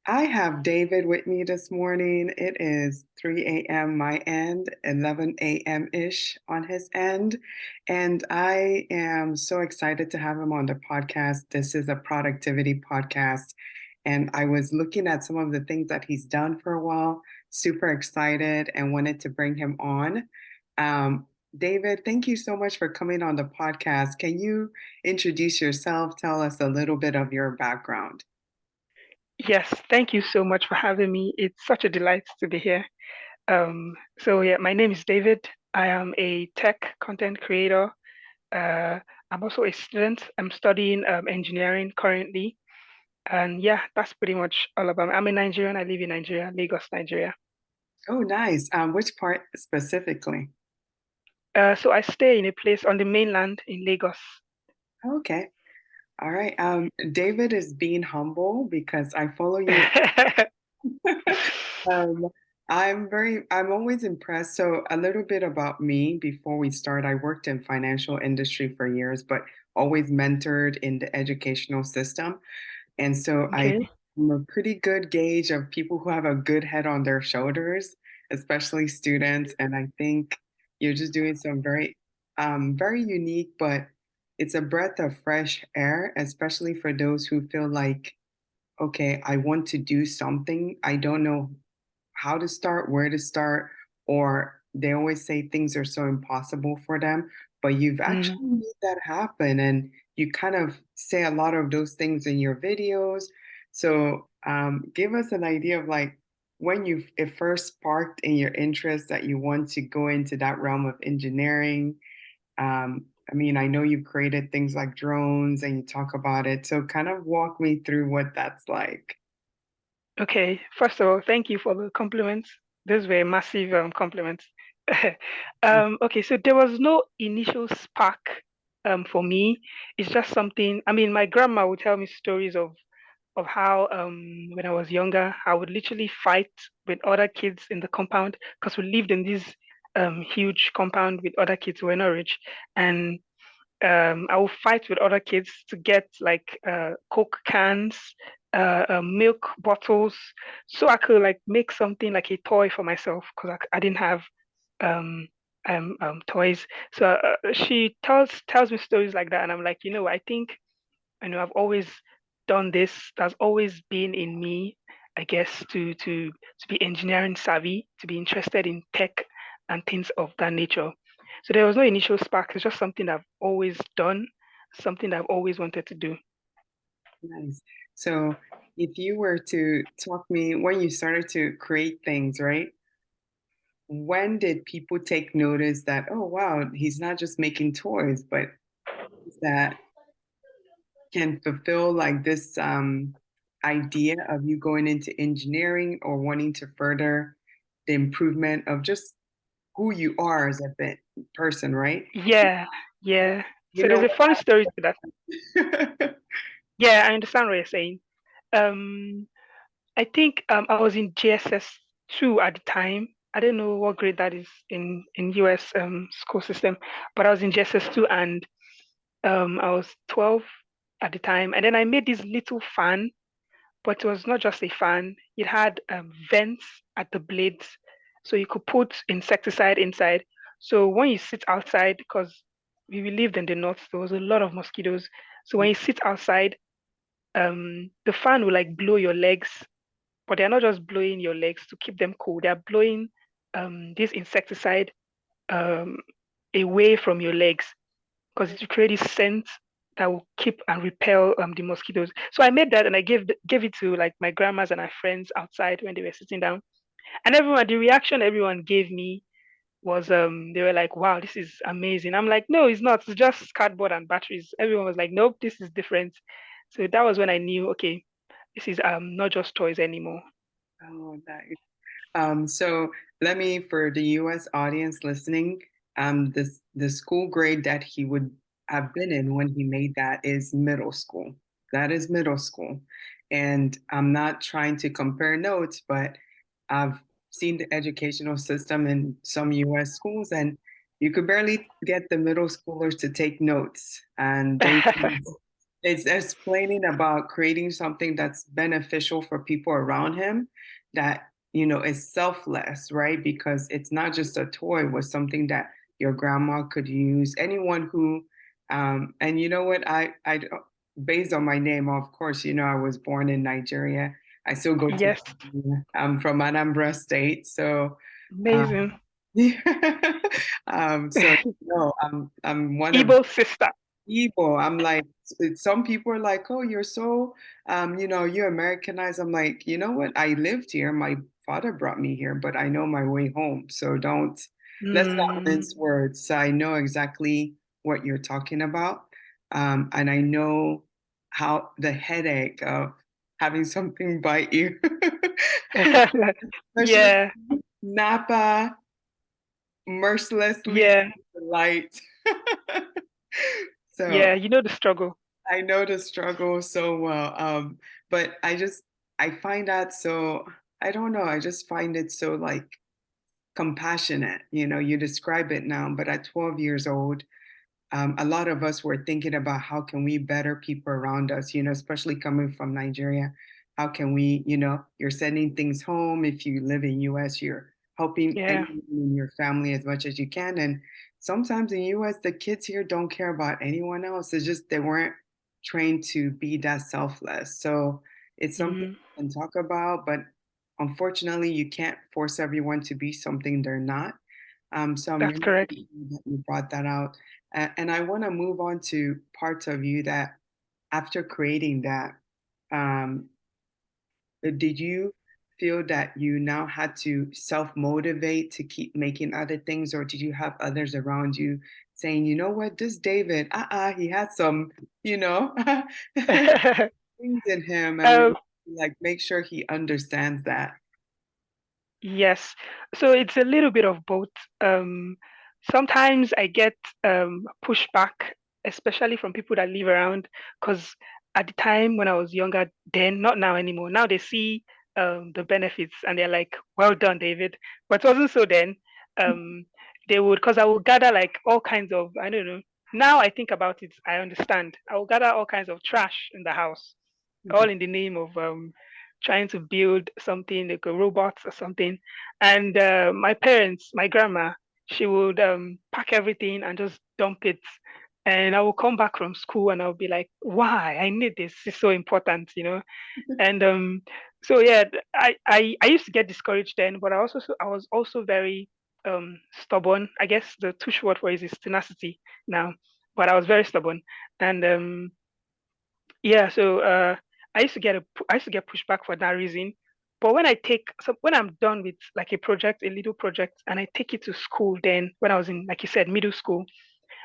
I have David with me this morning. It is 3 a.m. my end, 11 a.m. ish on his end. And I am so excited to have him on the podcast. This is a productivity podcast. And I was looking at some of the things that he's done for a while, super excited, and wanted to bring him on. Um, David, thank you so much for coming on the podcast. Can you introduce yourself? Tell us a little bit of your background. Yes, thank you so much for having me. It's such a delight to be here. So my name is David. I am a tech content creator. Uh, I'm also a student. I'm studying engineering currently. And yeah, that's pretty much all about me. I'm a Nigerian. I live in Nigeria, Lagos, Nigeria. Oh, nice. Which part specifically? So I stay in a place on the mainland in Lagos. Okay. All right. David is being humble because I follow you. Um, I'm always impressed. So a little bit about me before we start. I worked in financial industry for years, but always mentored in the educational system. And so Okay. I'm a pretty good gauge of people who have a good head on their shoulders, especially students. And I think you're just doing some very unique, but it's a breath of fresh air, especially for those who feel like, okay, I want to do something. I don't know how to start, where to start, or they always say things are so impossible for them, but you've Mm. actually made that happen. And you kind of say a lot of those things in your videos. So give us an idea of like when it first sparked in your interest that you want to go into that realm of engineering. I mean, I know you've created things like drones and you talk about it. So kind of walk me through what that's like. Okay. First of all, thank you for the compliments. Those were massive compliments. Okay, so there was no initial spark for me. It's just something. I mean, my grandma would tell me stories of how when I was younger, I would literally fight with other kids in the compound because we lived in this huge compound with other kids who were not rich, and I will fight with other kids to get like Coke cans, milk bottles, so I could like make something like a toy for myself because I didn't have um, toys. So she tells me stories like that, and I'm like, I think I've always done this. That's always been in me, I guess, to be engineering savvy, to be interested in tech and things of that nature. So there was no initial spark. It's just something I've always done, something I've always wanted to do. Nice. So, if you were to talk me when you started to create things, right? When did people take notice that, oh, wow, he's not just making toys, but that can fulfill like this idea of you going into engineering or wanting to further the improvement of just who you are as a person, right? Yeah, yeah. You So know there's a funny story to that. what? Yeah, I understand what you're saying. Um, I think I was in GSS two at the time. I don't know what grade that is in US school system, but I was in GSS two and I was 12 at the time, and then I made this little fan, but it was not just a fan. It had vents at the blades, so you could put insecticide inside. So when you sit outside, because we lived in the north, there was a lot of mosquitoes. So when you sit outside, the fan will like blow your legs, but they're not just blowing your legs to keep them cool. They're blowing this insecticide um, away from your legs because it will create this scent that will keep and repel the mosquitoes. So I made that and I gave it to like my grandmas and my friends outside when they were sitting down. And the reaction everyone gave me was they were like, wow, this is amazing. I'm like, no, it's not. It's just cardboard and batteries. Everyone was like, nope, this is different. So that was when I knew, okay, this is not just toys anymore. Oh, nice. So let me, for the US audience listening, the school grade that he would have been in when he made that is middle school. That is middle school. And I'm not trying to compare notes, but I've seen the educational system in some US schools, and you could barely get the middle schoolers to take notes. And those It's explaining about creating something that's beneficial for people around him that, is selfless, right? Because it's not just a toy, it was something that your grandma could use. Anyone who, and you know what, based on my name, of course, I was born in Nigeria. I still go to, Yes, I'm from Anambra State. So, amazing. yeah. So, I'm one of Igbo sister. people. I'm like, some people are like, oh, you're so, you're Americanized. I'm like, you know what? I lived here. My father brought me here, but I know my way home. So let's not Mm. mince words. So I know exactly what you're talking about. And I know how the headache of having something bite you, especially Yeah, Napa, mercilessly yeah, light. So yeah. You know the struggle. I know the struggle so well. But I find that so, I don't know, I just find it so like compassionate. You describe it now, but at 12 years old, a lot of us were thinking about how can we better people around us, especially coming from Nigeria. How can we, you're sending things home. If you live in US, you're helping Yeah. anyone in your family as much as you can. And sometimes in US, the kids here don't care about anyone else. It's just they weren't trained to be that selfless. So it's something Mm. we can talk about, but unfortunately, you can't force everyone to be something they're not. So I'm That's really correct. glad that you brought that out. And I want to move on to parts of you that after creating that, um, did you feel that you now had to self-motivate to keep making other things, or did you have others around you saying, you know what, this David, he has some, you know, things in him, and we um, like make sure he understands that. yes. So it's a little bit of both. Sometimes I get pushback, especially from people that live around, because at the time when I was younger, then not now anymore. Now they see the benefits and they're like, "Well done, David." But it wasn't so then. Um, they would, because I would gather like all kinds of, I don't know. Now I think about it, I understand. I will gather all kinds of trash in the house, all in the name of trying to build something like a robot or something. And my parents, my grandma, she would pack everything and just dump it. And I will come back from school and I'll be like, why? I need this. It's so important. And so yeah, I used to get discouraged then, but I was also very stubborn. I guess the tush word for it is tenacity now, but I was very stubborn. And yeah, so I used to get pushback for that reason. But when I'm done with like a little project, and I take it to school, then when I was in, like you said, middle school,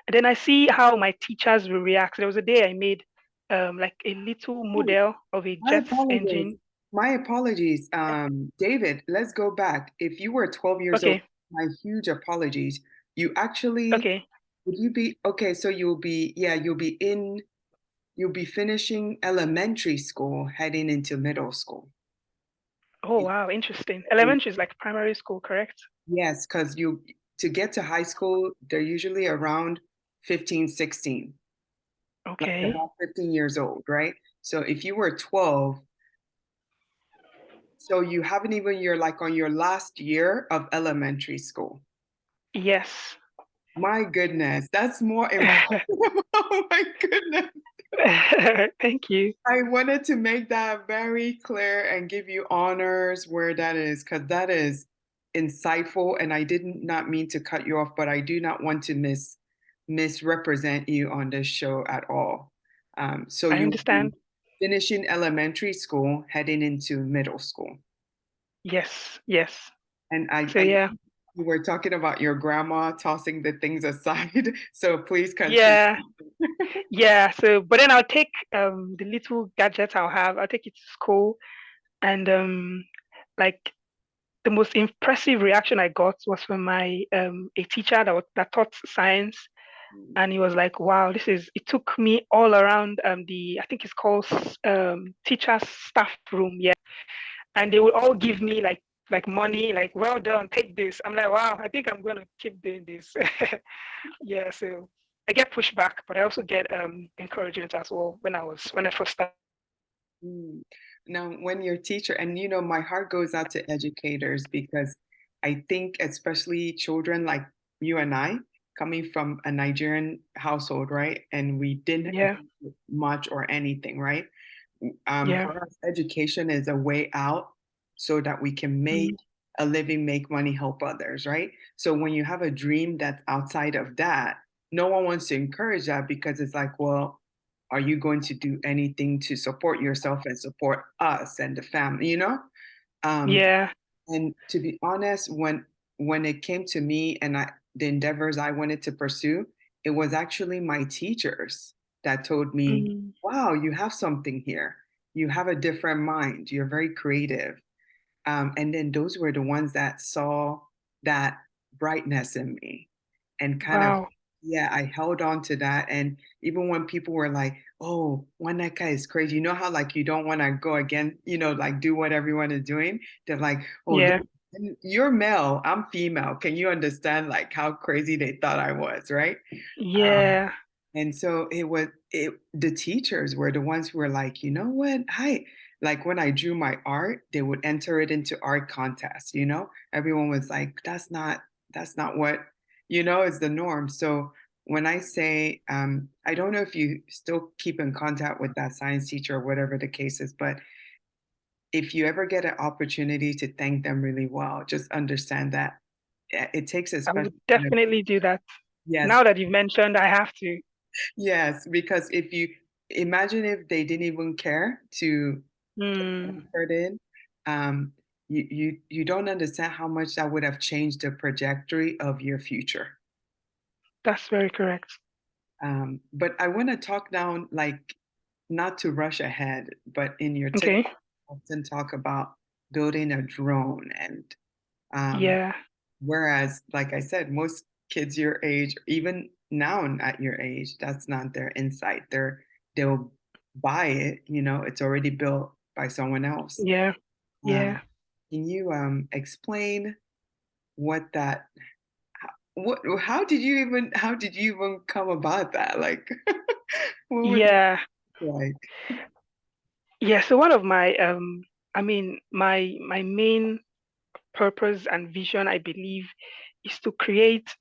and then I see how my teachers will react. There was a day I made like a little Oh, model of a my jet apologies. engine. My apologies. David, let's go back. If you were 12 years old, Okay, my huge apologies. You actually, okay. would you be, okay, so yeah, you'll be finishing elementary school, heading into middle school. Oh wow, interesting. Elementary is like primary school, correct? Yes, because to get to high school, they're usually around 15, 16, like Okay. about 15 years old, right? So if you were 12, so you haven't even, you're like on your last year of elementary school. Yes. My goodness, that's more impressive. Oh my goodness. Thank you. I wanted to make that very clear and give you honors where that is, because that is insightful. And I did not mean to cut you off, but I do not want to misrepresent you on this show at all. So I you'll be understand. finishing elementary school, heading into middle school. Yes, yes. And So yeah, you were talking about your grandma tossing the things aside. So please continue. yeah, yeah. So, but then I'll take the little gadget I'll take it to school, and like the most impressive reaction I got was from my a teacher that taught science, and he was like, "Wow, this is." It took me all around the I think it's called teachers staff room, yeah, and they would all give me like money, like, "Well done, take this." I'm like, "Wow, I think I'm gonna keep doing this." Yeah, so. I get pushback, but I also get encouragement as well when I first started. Mm. Now, when your teacher, and my heart goes out to educators because I think, especially children like you and I, coming from a Nigerian household, right? And we didn't Yeah, have much or anything, right? yeah, For us, education is a way out so that we can make mm, a living, make money, help others, right? So when you have a dream that's outside of that, no one wants to encourage that because it's like, well, are you going to do anything to support yourself and support us and the family, Um, yeah, and to be honest, when it came to me and the endeavors I wanted to pursue, it was actually my teachers that told me, mm, "Wow, you have something here. You have a different mind. You're very creative." And then those were the ones that saw that brightness in me and kind of, wow, yeah, I held on to that. And even when people were like, oh, one that guy is crazy, you know how like you don't want to go again, like do what everyone is doing. They're like, oh, yeah, you're male, I'm female. Can you understand like how crazy they thought I was, right? Um, yeah, and so the teachers were the ones who were like, you know what? Like when I drew my art, they would enter it into art contests, Everyone was like, that's not what, is the norm. So when I say, I don't know if you still keep in contact with that science teacher or whatever the case is, but if you ever get an opportunity to thank them really well, just understand that it takes a I special would kind of, definitely do that. yes. Now that you've mentioned, I have to. Yes, because if you imagine if they didn't even care to Mm, put in, um, you don't understand how much that would have changed the trajectory of your future. that's very correct. But I want to talk down, like, not to rush ahead, but in your TikTok, Okay. you often talk about building a drone, and um, Yeah, whereas, like I said, most kids your age, even now at your age, that's not their insight. They'll buy it, it's already built by someone else. yeah, yeah. Um, can you explain what that how did you even come about that? Like what was it Yeah, like? yeah. So one of my I mean my main purpose and vision, I believe, is to create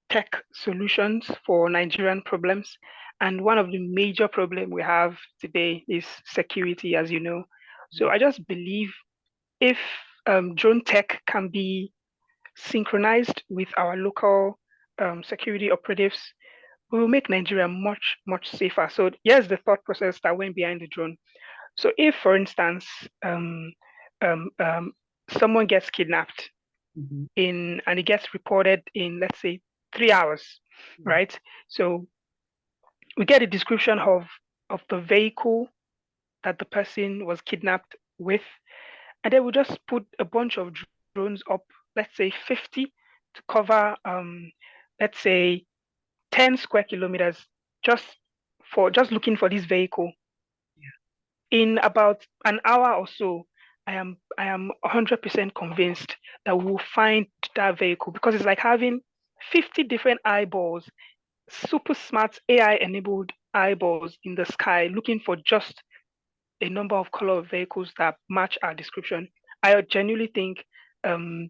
tech solutions for Nigerian problems. And one of the major problem we have today is security, as you know. So I just believe if drone tech can be synchronized with our local security operatives, we will make Nigeria much, much safer. So here's the thought process that went behind the drone. So if, for instance, um, um, um, someone gets kidnapped Mhm. and it gets reported in, let's say, 3 hours, Yeah. right? So we get a description of the vehicle that the person was kidnapped with, and then we just put a bunch of drones up, let's say 50, to cover, let's say 10 square kilometers, just just looking for this vehicle. In about an hour or so, I am 100% convinced that we will find that vehicle, because it's like having 50 different eyeballs, super smart AI enabled eyeballs in the sky looking for just a number of color of vehicles that match our description. I genuinely think um,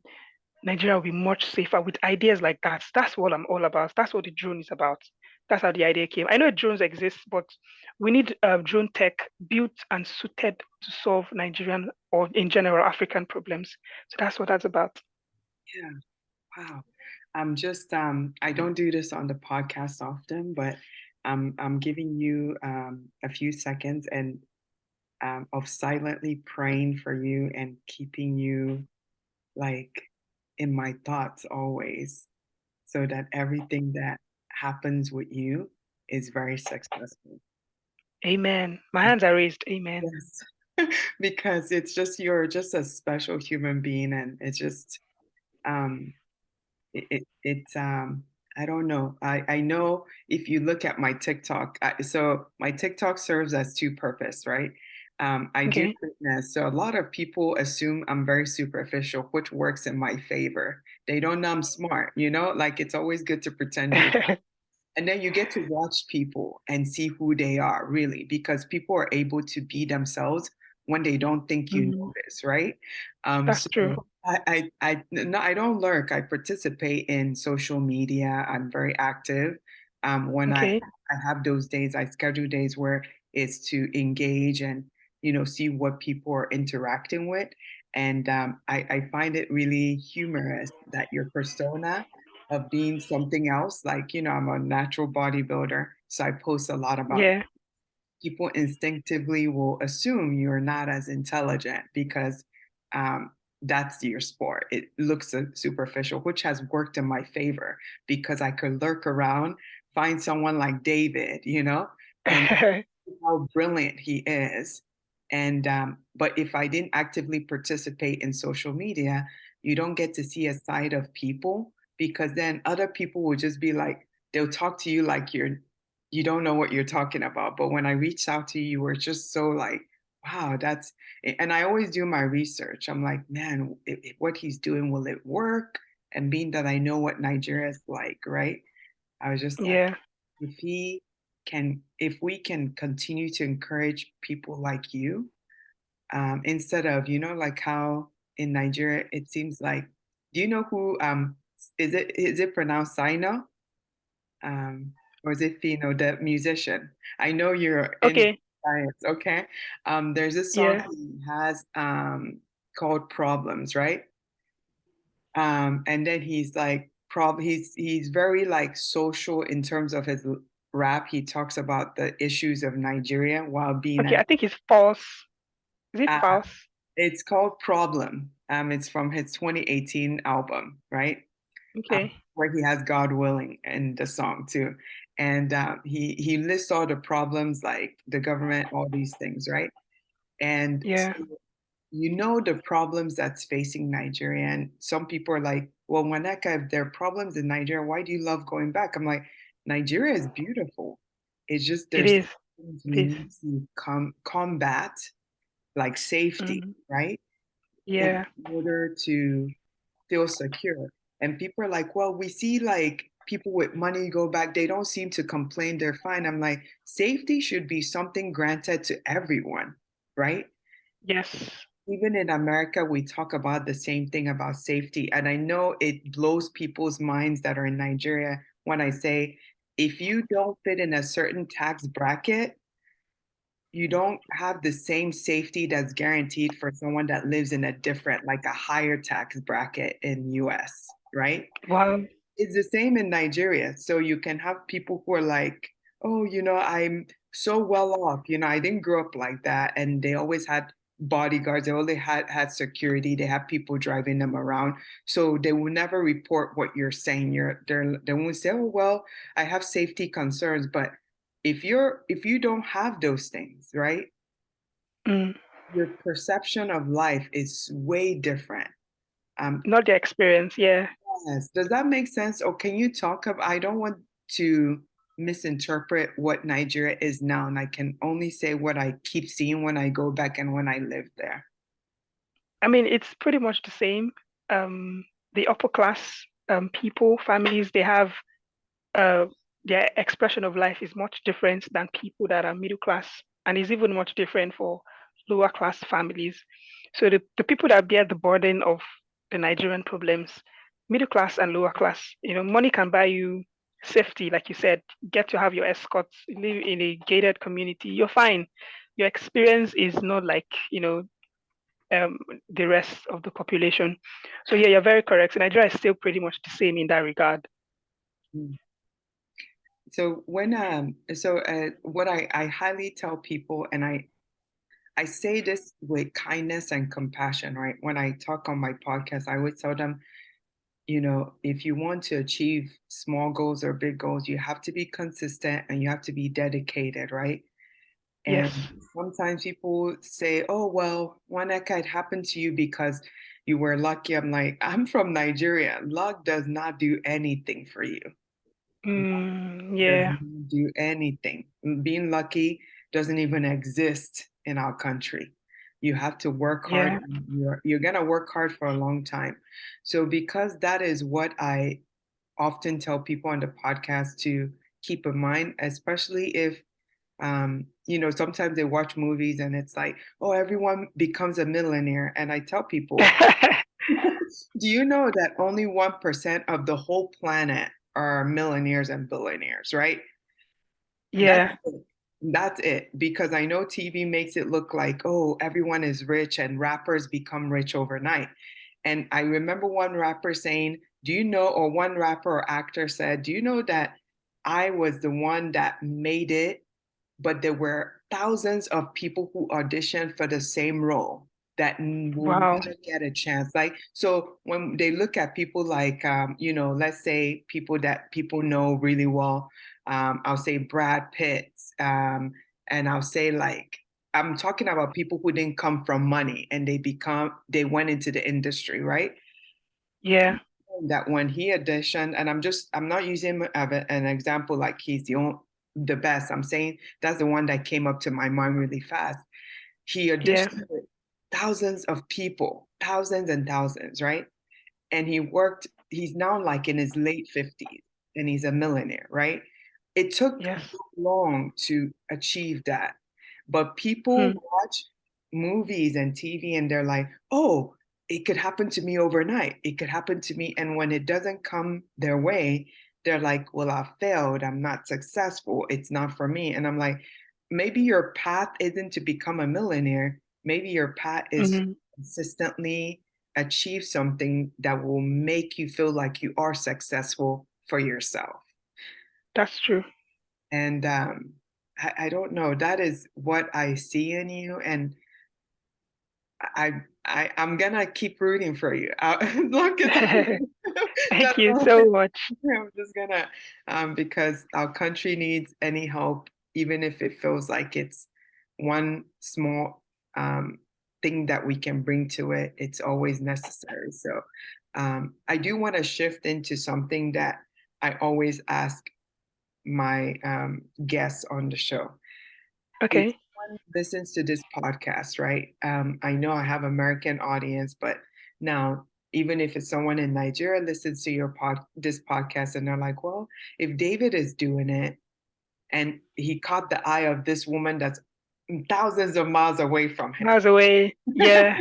Nigeria will be much safer with ideas like that. That's what I'm all about. That's what the drone is about. That's how the idea came. I know drones exist, but we need drone tech built and suited to solve Nigerian or in general African problems. So that's what that's about. Yeah. Wow. I'm just I don't do this on the podcast often, but I'm giving you a few seconds and of silently praying for you and keeping you like in my thoughts always so that everything that happens with you is very successful. Amen. My hands are raised. Amen. Yes. Because you're just a special human being and it's just um it's I don't know. I know if you look at my TikTok, so my TikTok serves as two purpose, right? I do Okay. fitness, so a lot of people assume I'm very superficial, which works in my favor. They don't know I'm smart, like it's always good to pretend you're. And then you get to watch people and see who they are really, because people are able to be themselves when they don't think you Mm, notice, right? that's So true. no, I don't lurk. I participate in social media. I'm very active. When Okay. I have those days, I schedule days where it's to engage and see what people are interacting with. And I find it really humorous that your persona of being something else. Like, I'm a natural bodybuilder, so I post a lot about Yeah. people instinctively will assume you're not as intelligent because um, that's your sport. It looks superficial, which has worked in my favor because I could lurk around, find someone like David, and how brilliant he is. And but if I didn't actively participate in social media, you don't get to see a side of people because then other people will just be like, they'll talk to you like you don't know what you're talking about. But when I reached out to you, you were just so like, wow, and I always do my research. I'm like, man, what he's doing, will it work? And being that I know what Nigeria is like, right? I was just like, Yeah. if we can continue to encourage people like you, instead of, like how in Nigeria, it seems like, do you know who, is it pronounced Sino? Or is it Fino, the musician? I know you're in Okay. science, okay? There's this song Yeah. he has called Problems, right? And then he's like he's very like social in terms of his rap. He talks about the issues of Nigeria while being Okay. a I think it's false. Is it uh, false? it's called Problem. It's from his 2018 album, right? Okay. Where he has God willing in the song too. And he lists all the problems like the government, all these things, right? And Yeah. so the problems that's facing Nigeria. And some people are like, well, Waneka, if there are problems in Nigeria, why do you love going back? I'm like, Nigeria is beautiful. It's just It there's is. things It we is. need to combat, like safety, Mm, right? In yeah. order to feel secure. And people are like, well, we see like people with money go back, they don't seem to complain, they're fine. I'm like, safety should be something granted to everyone, right? Yes. Even in America, we talk about the same thing about safety. And I know it blows people's minds that are in Nigeria when I say, if you don't fit in a certain tax bracket, you don't have the same safety that's guaranteed for someone that lives in a different, like a higher tax bracket in US, right? Wow. It's the same in Nigeria. So you can have people who are like, oh, I'm so well off. I didn't grow up like that. And they always had bodyguards. They always had security. They have people driving them around. So they will never report what you're saying. They won't say, oh, well, I have safety concerns. But if you don't have those things, right? Mm. Your perception of life is way different. Um, Not the experience. Yeah. Yes. Does that make sense? Or can you talk about, I don't want to misinterpret what Nigeria is now, and I can only say what I keep seeing when I go back and when I live there. I mean, it's pretty much the same. Um, the upper class people, families, they have uh, their expression of life is much different than people that are middle class, and is even much different for lower class families. So the people that bear the burden of the Nigerian problems, middle class and lower class, money can buy you safety, like you said, get to have your escorts, live in a gated community, you're fine. Your experience is not like, um, the rest of the population. So yeah, you're very correct. Nigeria is still pretty much the same in that regard. Mm. What I highly tell people, and I say this with kindness and compassion, right? When I talk on my podcast, I always tell them, if you want to achieve small goals or big goals, you have to be consistent and you have to be dedicated, right? And Yes. sometimes people say, oh, well, Waneka, it happened to you because you were lucky. I'm like, I'm from Nigeria. Luck does not do anything for you. Does Yeah. not do anything. Being lucky doesn't even exist in our country. You have to work hard Yeah. and you're gonna work hard for a long time. So because that is what I often tell people on the podcast to keep in mind, especially if sometimes they watch movies and it's like, oh, everyone becomes a millionaire. And I tell people, do you know that only 1% of the whole planet are millionaires and billionaires, right? That's Yeah, it. That's it. Because I know TV makes it look like, oh, everyone is rich and rappers become rich overnight. And I remember one rapper saying, do you know, or one rapper or actor said, do you know that I was the one that made it, but there were thousands of people who auditioned for the same role that will wow. never get a chance. Like, so when they look at people like, let's say people that people know really well, I'll say Brad Pitt, and I'll say like, I'm talking about people who didn't come from money and they went into the industry, right? Yeah, That when he auditioned, and I'm not using him as an example like he's the best. I'm saying that's the one that came up to my mind really fast. He yeah, auditioned with thousands of people, thousands and thousands, right? And he's now like in his late 50s and he's a millionaire, right? It took yes. long to achieve that. But people Mm, watch movies and TV and they're like, oh, it could happen to me overnight. It could happen to me. And when it doesn't come their way, they're like, well, I failed. I'm not successful. It's not for me. And I'm like, maybe your path isn't to become a millionaire. Maybe your path is mm, consistently achieve something that will make you feel like you are successful for yourself. that's true. And I don't know, that is what I see in you. And I'm gonna keep rooting for you. As long as Thank that's you all so much. I'm just gonna because our country needs any help, even if it feels like it's one small thing that we can bring to it, it's always necessary. So I do want to shift into something that I always ask my guests on the show. If Okay, someone listens to this podcast, right? I know I have American audience, but now even if it's someone in Nigeria listens to this podcast and they're like, well, if David is doing it and he caught the eye of this woman that's thousands of miles away from him, miles away. Yeah.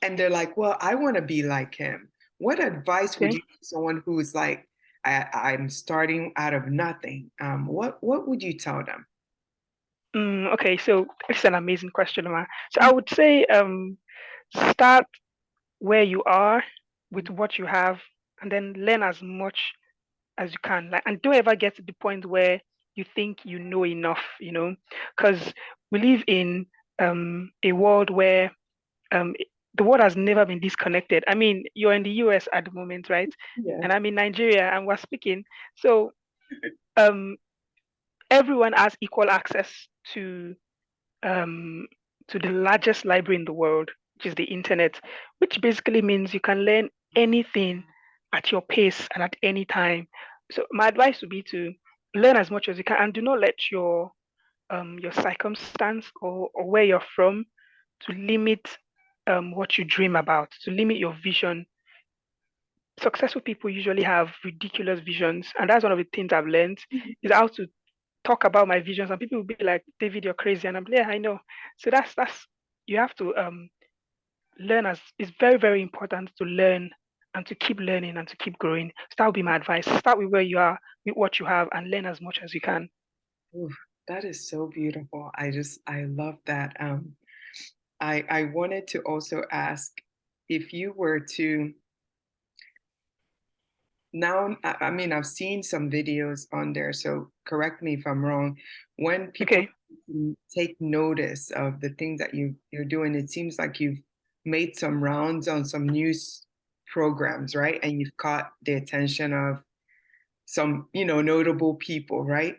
and they're like, well, I want to be like him. What advice would Okay. you give someone who's like, I'm starting out of nothing? What would you tell them? Okay, so it's an amazing question, Emma. So I would say start where you are with what you have and then learn as much as you can. Like, and don't ever get to the point where you think you know enough, because we live in a world where um, the world has never been disconnected. I mean, you're in the US at the moment, right? Yes. And I'm in Nigeria and we're speaking. So um, everyone has equal access um, to the largest library in the world, which is the internet, which basically means you can learn anything at your pace and at any time. So my advice would be to learn as much as you can and do not let your circumstance or where you're from to limit what you dream about, to limit your vision. Successful people usually have ridiculous visions, and that's one of the things I've learned is how to talk about my visions, and people will be like, "David, you're crazy," and I'm like, "Yeah, I know." So that's you have to learn. As it's very very important to learn and to keep learning and to keep growing. So that would be my advice. Start with where you are, with what you have, and learn as much as you can. Ooh, that is so beautiful. I love that. I wanted to also ask if you were to now, I mean, I've seen some videos on there, so correct me if I'm wrong. When people Okay. take notice of the things that you're doing, it seems like you've made some rounds on some news programs, right? And you've caught the attention of some, notable people, right?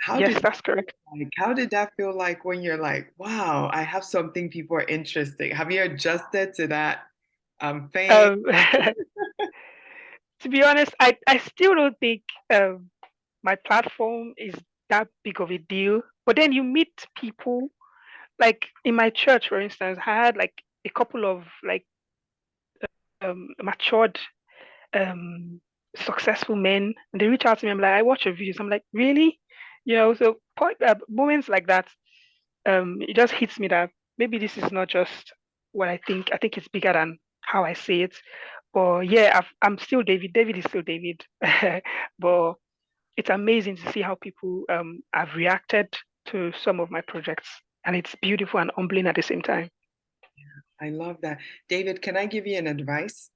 How Yes, did that's correct. how did that feel like when you're like, wow, I have something people are interested? Have you adjusted to that fame? Um, to be honest, I still don't think my platform is that big of a deal. But then you meet people like in my church, for instance, I had like a couple of like matured um successful men, and they reach out to me. I'm like, I watch your videos. I'm like, really? So moments like that, it just hits me that maybe this is not just what I think. I think it's bigger than how I say it. But yeah, I'm still David. David is still David. But it's amazing to see how people have reacted to some of my projects, and it's beautiful and humbling at the same time. I love that. David, can I give you an advice?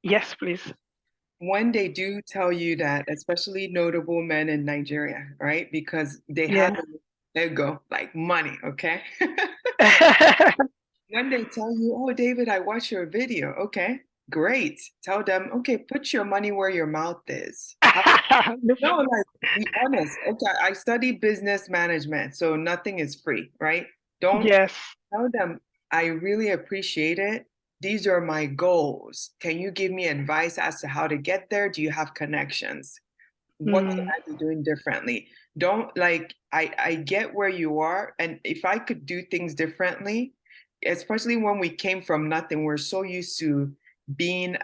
Yes, please. When they do tell you that, especially notable men in Nigeria, right? Because they have, Yeah. there you go, like money, okay? When they tell you, oh, David, I watched your video, okay, great. Tell them, okay, put your money where your mouth is. No, like, be honest. Okay, I study business management, so nothing is free, right? Don't Yes. tell them, I really appreciate it. These are my goals. Can you give me advice as to how to get there? Do you have connections? What can Mm, I be doing differently? Don't like, I get where you are, and if I could do things differently, especially when we came from nothing, we're so used to being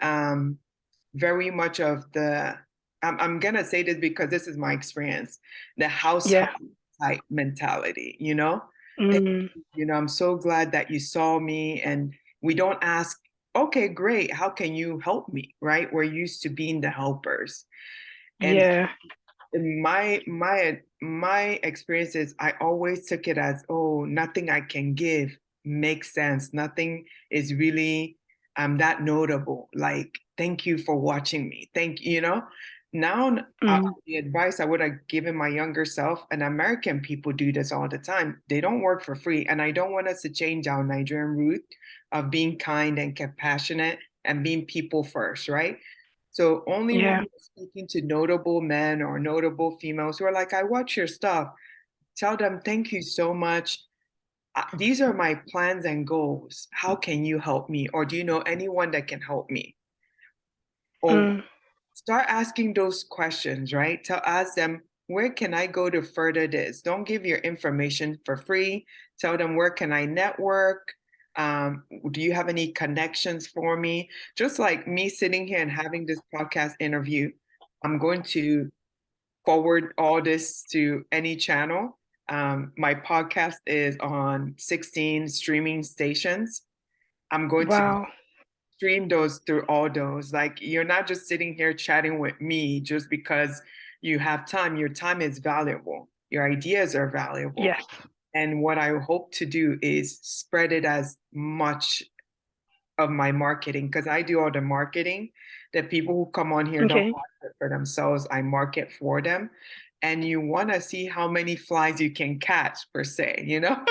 very much of the I'm gonna say this because this is my experience, the household yeah. type mentality, you know? Thank Mm, you know, I'm so glad that you saw me and we don't ask, okay, great, how can you help me? Right? We're used to being the helpers. And yeah. in my experiences, I always took it as, oh, nothing I can give makes sense. Nothing is really that notable. Like, thank you for watching me. Thank you, you know. Now, Mm, the advice I would have given my younger self, and American people do this all the time. They don't work for free, and I don't want us to change our Nigerian root of being kind and compassionate and being people first, right? So only when yeah. you're speaking to notable men or notable females who are like, I watch your stuff, tell them, thank you so much. These are my plans and goals. How can you help me? Or do you know anyone that can help me? Or Mm, start asking those questions, right? To ask them, where can I go to further this? Don't give your information for free. Tell them, where can I network? Do you have any connections for me? Just like me sitting here and having this podcast interview, I'm going to forward all this to any channel. My podcast is on 16 streaming stations. I'm going to wow. stream those through all those. Like you're not just sitting here chatting with me just because you have time. Your time is valuable. Your ideas are valuable. Yes. And what I hope to do is spread it as much of my marketing because I do all the marketing. The people who come on here don't Okay. market for themselves. I market for them. And you want to see how many flies you can catch per se, you know?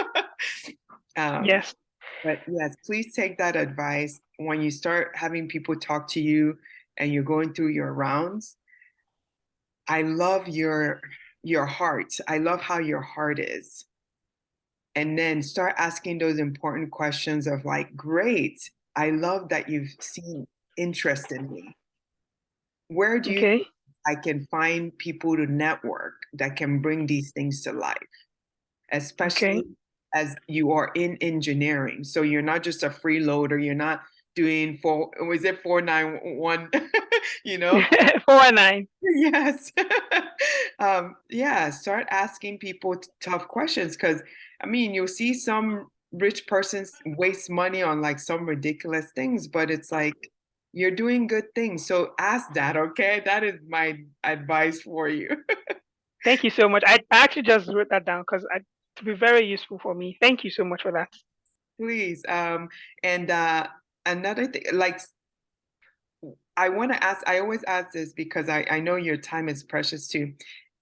um, Yes. but yes, please take that advice when you start having people talk to you and you're going through your rounds. I love your heart. I love how your heart is. And then start asking those important questions of like, great, I love that you've seen interest in me. Where do you Okay. think I can find people to network that can bring these things to life? Okay. Especially as you are in engineering. So you're not just a freeloader, you're not doing was it 491, you know? 419. Yes. Yeah, start asking people tough questions because I mean, you'll see some rich persons waste money on like some ridiculous things, but it's like you're doing good things. So ask that, okay? That is my advice for you. Thank you so much. I actually just wrote that down because to be very useful for me. Thank you so much for that. Please. And another thing, like I want to ask, I always ask this because I know your time is precious too.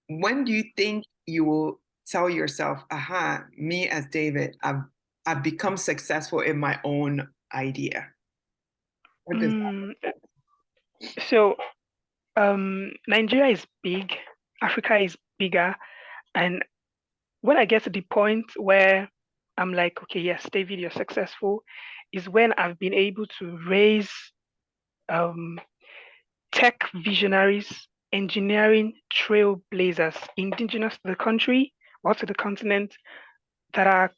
When do you think you will tell yourself, aha, me as David, I've become successful in my own idea? What does that Mm, so Nigeria is big, Africa is bigger, and when I get to the point where I'm like, okay, yes, David, you're successful, is when I've been able to raise um, tech visionaries, engineering trailblazers, indigenous to the country or to the continent, that are,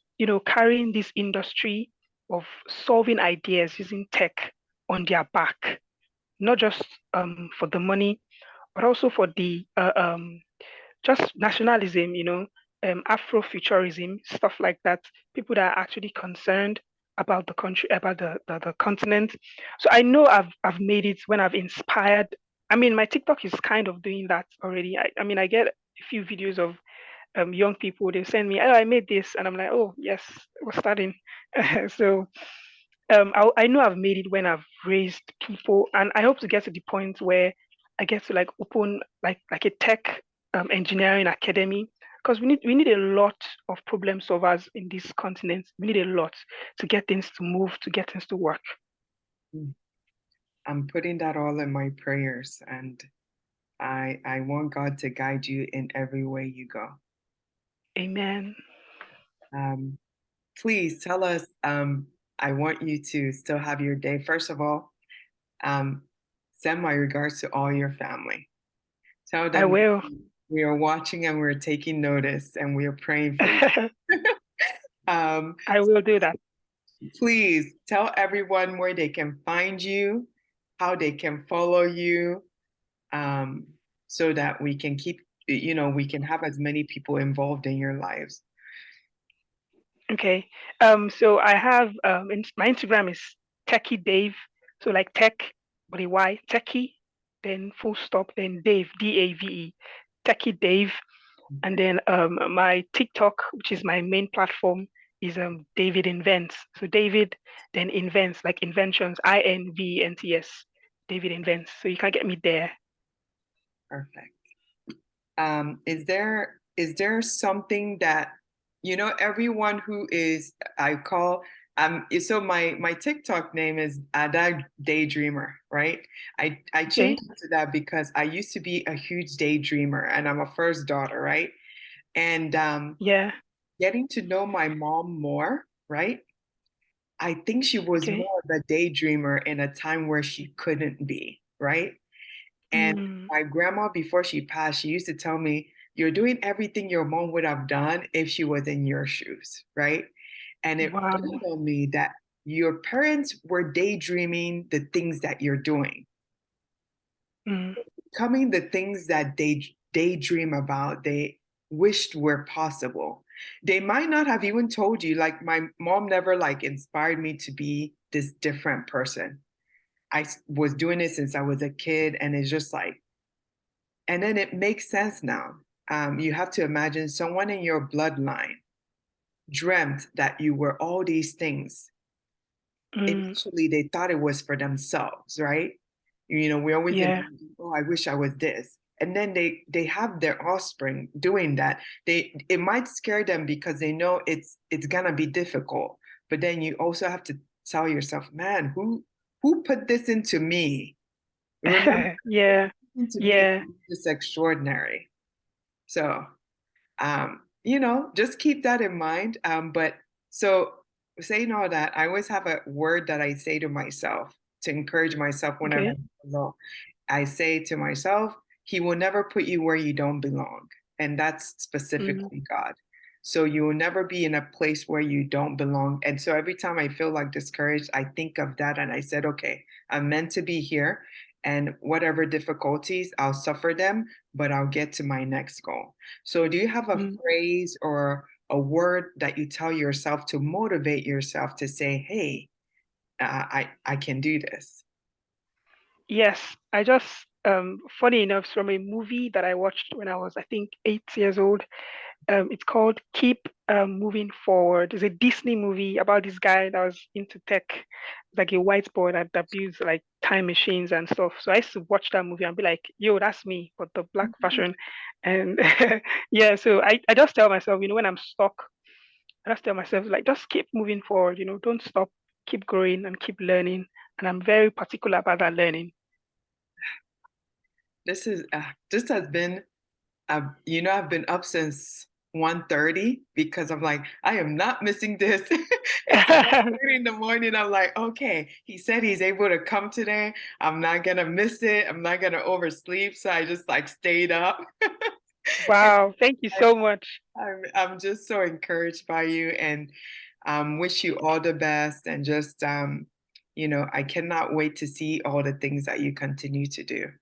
carrying this industry of solving ideas using tech on their back, not just for the money. but also for the just nationalism, Afrofuturism, stuff like that. People that are actually concerned about the country, about the continent. So I know I've made it when I've inspired. I mean, my TikTok is kind of doing that already. I mean, I get a few videos of young people. They send me, oh, I made this, and I'm like, oh yes, we're starting. So I know I've made it when I've raised people, and I hope to get to the point where I get to like open like a tech engineering academy, because we need a lot of problem solvers in this continent. We need a lot to get things to move, to get things to work. Mm. I'm putting that all in my prayers, and I want God to guide you in every way you go. Amen. Um, please tell us. I want you to still have your day. First of all, um, send my regards to all your family. Tell I them will. we are watching and we're taking notice and we are praying for you. Um, I will do that. please tell everyone where they can find you, how they can follow you, um, so that we can keep, we can have as many people involved in your lives. Okay. So I have my Instagram is techie Dave. So like tech, but a Y, techie, then full stop, then Dave, Dave, techie Dave. And then my TikTok, which is my main platform, is David Invents. So David, then invents, like inventions, INVENTS, David Invents. So you can get me there. Perfect. Is there something that everyone who is I call so my TikTok name is Ada Daydreamer, right? I Okay. changed it to that because I used to be a huge daydreamer and I'm a first daughter, right? And Yeah. getting to know my mom more, right? I think she was Okay. more of a daydreamer in a time where she couldn't be, right? And Mm, my grandma, before she passed, she used to tell me, you're doing everything your mom would have done if she was in your shoes, right? And it wow. dawned on me that your parents were daydreaming the things that you're doing, Mm, becoming the things that they daydream about, they wished were possible. They might not have even told you, like my mom never like inspired me to be this different person. I was doing it since I was a kid, and it's just like, and then it makes sense now. You have to imagine someone in your bloodline dreamt that you were all these things. mm, Initially, they thought it was for themselves, right? We always yeah. imagine, oh, I wish I was this. And then they have their offspring doing that. It might scare them because they know it's gonna be difficult. But then you also have to tell yourself, man, who put this into me? Remember, Yeah. to me, Yeah. it's extraordinary. So just keep that in mind. But so saying all that, I always have a word that I say to myself to encourage myself whenever Okay. I'm low. I say to myself, He will never put you where you don't belong. And that's Mm, specifically God. So you will never be in a place where you don't belong. And so every time I feel like discouraged, I think of that and I said, okay, I'm meant to be here. And whatever difficulties, I'll suffer them, but I'll get to my next goal. So, do you have a mm. phrase or a word that you tell yourself to motivate yourself to say, "Hey, I can do this"? Yes, I just funny enough, it's from a movie that I watched when I was, I think, 8 years old. It's called Keep Moving Forward. It's a Disney movie about this guy that was into tech, like a whiteboard that builds like time machines and stuff. So I used to watch that movie and be like, yo, that's me, but the black version. And yeah, so I just tell myself, when I'm stuck, I just tell myself, like, just keep moving forward, don't stop, keep growing and keep learning. And I'm very particular about that learning. This has been I've been up since 1:30 because I'm like, I am not missing this. It's 1:30 in the morning. I'm like, okay, he said he's able to come today. I'm not gonna miss it. I'm not gonna oversleep. So I just like stayed up. Wow, thank you so much. I'm just so encouraged by you and wish you all the best and just I cannot wait to see all the things that you continue to do.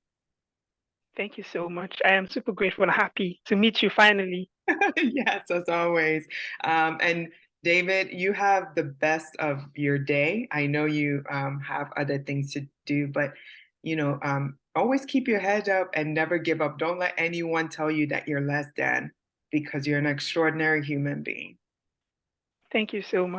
Thank you so much. I am super grateful and happy to meet you finally. Yes, as always. And David, you have the best of your day. I know you have other things to do, but always keep your head up and never give up. Don't let anyone tell you that you're less than because you're an extraordinary human being. Thank you so much.